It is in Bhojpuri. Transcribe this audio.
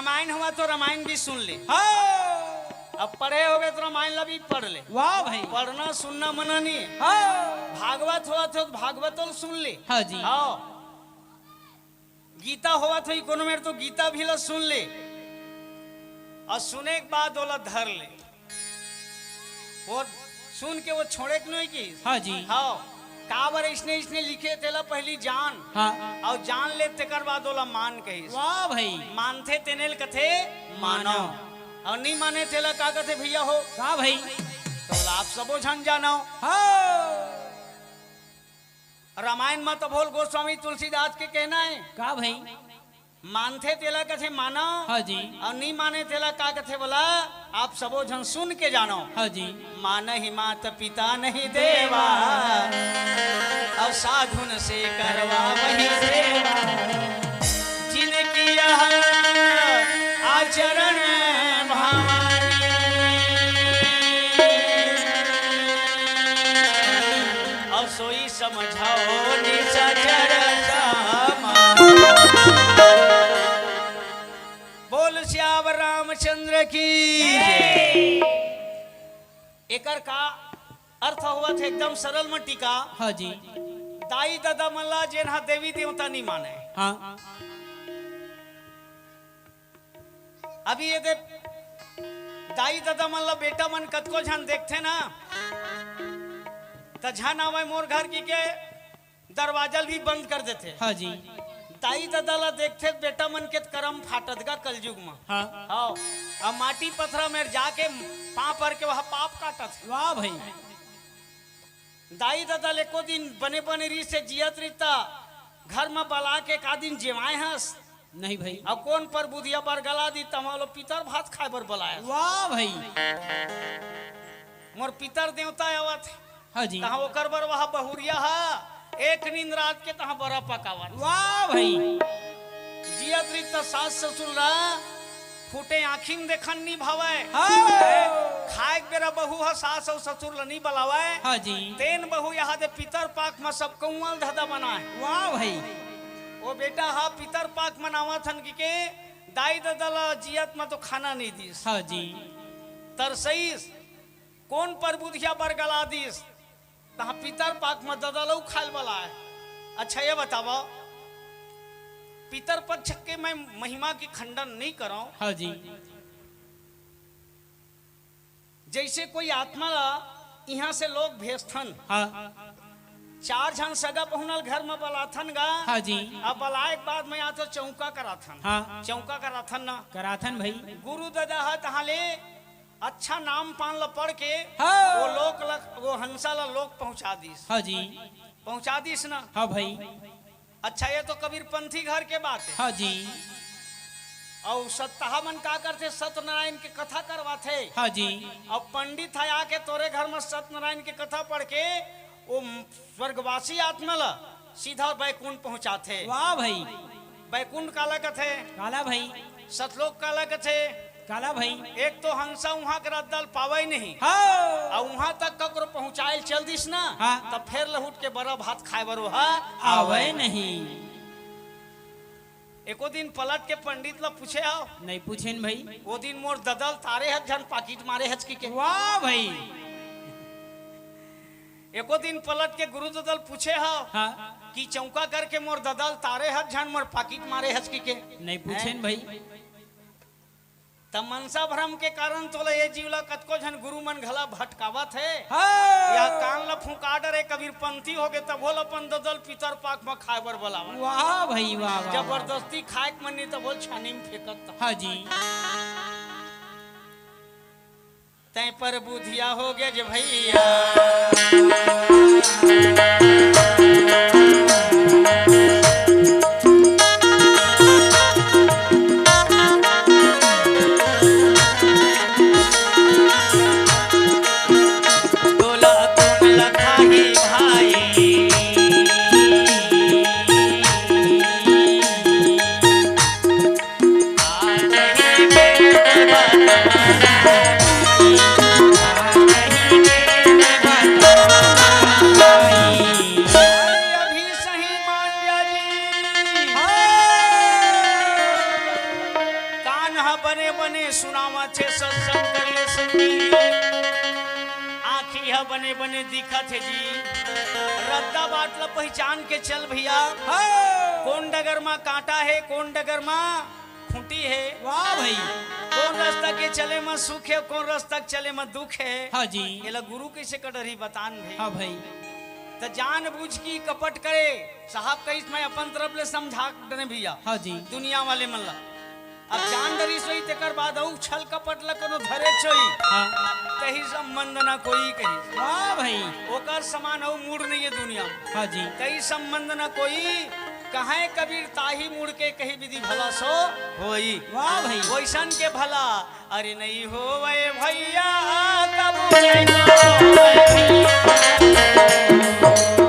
रामायण हुआ तो रामायण भी सुन ले। हाँ अब पढ़े होगे तो रामायण ला भी पढ़ ले। वाह भाई। पढ़ना सुनना मना नहीं है। हाँ भागवत हुआ तो भागवत तो सुन ले। हाँ जी। हाँ गीता हुआ तो कोनो मेरे तो गीता भी ला सुन ले और सुने के बाद बोला धर ले और सुन के वो छोड़े के नहीं की। हाँ जी। हाँ काबर इसने इसने लिखे तेला पहली जान। हाँ और जान ले तेकर बाद बोला मान कही। वाह भाई। मानते तेनेल कथे मानो और नहीं माने तेला का कथे भैया हो। वाह भाई। तो बोला आप सबो झन जानो। हाँ रामायण में तो बोल गोस्वामी तुलसीदास के कहना है का भाई। मानते तेला कथे मानो। हाँ जी। और नहीं माने तेला का कथे बोला आप सबो झन सुन के जानो। हाँ जी। मान ही मात पिता नहीं देवा और साधुन से करवा वही सेवा जिनकी यह आचरण भवानी और सोई समझाओ निशाचर बोल श्याम रामचंद्र की। एकर का अर्थ हुआ थे एकदम सरल में टीका। हाँ जी। दाई दादा मल्ला जेना देवी देवता नहीं माने। हाँ अभी ये दे दाई दादा मल्ला बेटा मन कतको झन देखते ना तो झन आवे मोर घर की के दरवाजा भी बंद कर देते। हाँ जी। दाई दादा ला देखते बेटा मन के करम फाटत का कलयुग में। हाँ हाँ अब माटी पत्थरा में जाके पाँव पर के वह पाप काटत। वाह भाई। दाई दादा ले को दिन बने बने री से जियत रीता घर में बला के का दिन जेवाए हंस नहीं भाई। अब कौन पर बुधिया पर गला दी तमालो पितर भात खाए बर बुलाया। वाह भाई। मोर पितर देवता आवत हाँ जी। तहाँ ओकर बर वह बहुरिया हा एक नींद रात के तहाँ बड़ा पकावत। वाह भाई। जियत रीता सास ससुर ला फूटे आँखिन देखन नहीं भावे। हाँ खाए बेरा बहू हा सास और ससुर ला नहीं बलावे। हाँ जी। तेन बहू यहाँ दे पितर पाक में सब कौल धदा बनाए। वाह भाई। वो बेटा हा पितर पाक मनावा थन के दाई दादा जियत में तो खाना नहीं दीस। हाँ जी। तरसईस कौन पर बुधिया बर गला दीस तहाँ पितर पाक में दादा लो खाल वाला है। अच्छा ये बताओ पितर पक्ष के मैं महिमा की खंडन नहीं करूं। हाँ जी। जैसे कोई आत्मा यहाँ से लोग भेजथन हाँ चार झन सगा पहुनल घर में बलाथन गा। हाँ जी। अब बलाए के बाद में यहाँ तो चौका कराथन। हाँ चौका कराथन ना कराथन भाई। गुरु दादा है तहाँ ले अच्छा नाम पान ला पढ़ के हाँ। वो लोग वो हंसा ला लोग पहुँचा दीस। हाँ जी। पहुँचा दीस ना। हाँ भाई। अच्छा ये तो कबीरपंथी घर के बात है। हाँ जी। और सत्ताहा मन का करते सत्यनारायण की कथा करवाते। हाँ जी। अब पंडित है आके तोरे घर में सत्यनारायण की कथा पढ़ के वो स्वर्गवासी आत्मा ला सीधा बैकुंठ पहुंचाते। वाह भाई। बैकुंठ काला कथे काला भाई। सतलोक काला कथे। काला भाई। एक तो हंसा वहां के रद्दल पावे नहीं। हाँ और वहां तक ककरो पहुंचाए चल दिस ना। हाँ। तब फिर लहुट के बड़ा भात खाए बरो हा आवे नहीं। एको दिन पलट के पंडित ला पूछे आओ नहीं पूछेन भाई। वो दिन मोर ददल तारे हज झन पाकिट मारे हचकी के। वाह भाई। एको दिन पलट के गुरु ददल पूछे हो हाँ कि चौका करके मोर ददल तारे हज झन मोर पाकिट मारे हचकी के। नहीं पूछेन भाई। तब मनसा भ्रम के कारण तोला ये जीवला कतको झन गुरु मन घला भटकावत है। हाँ या कान ला फूका डरे कबीरपंथी हो गए तब बोल अपन ददल पितर पाक में खाए बर बोलावा। वाह भाई वाह वाह। जबरदस्ती खाए के मन नहीं तो बोल छानी में फेंकत। हाँ जी। तै पर बुधिया हो गया जे भैया बने बने सुनावा छे सत्संग करिए सुनी आखी है बने बने दिखत है जी रद्दा बाटला पहचान के चल भैया कौन डगर में कांटा है कौन डगर में खूंटी है वाह भाई कौन रास्ता के चले में सुख है कौन रास्ता के चले में दुख है हाँ जी ये गुरु कैसे कटरी बतान भाई हाँ भाई तो जान बूझ की कपट करे साहब कहीं मैं अपन तरफ ले समझा दने भैया हाँ जी दुनिया वाले मन ला अब जान डरी सोई तेकर बाद औ छल कपट ला कोनो धरे छोई हाँ कहीं संबंध ना कोई कहीं वाह भाई ओकर समान औ मूड नहीं है दुनिया में हाँ जी कहीं संबंध ना कोई कहे कबीर ताही मुड़ के कहीं विधि भला सो होई वाह भाई वैसन के भला अरे नहीं हो वे भैया कबू नहीं हो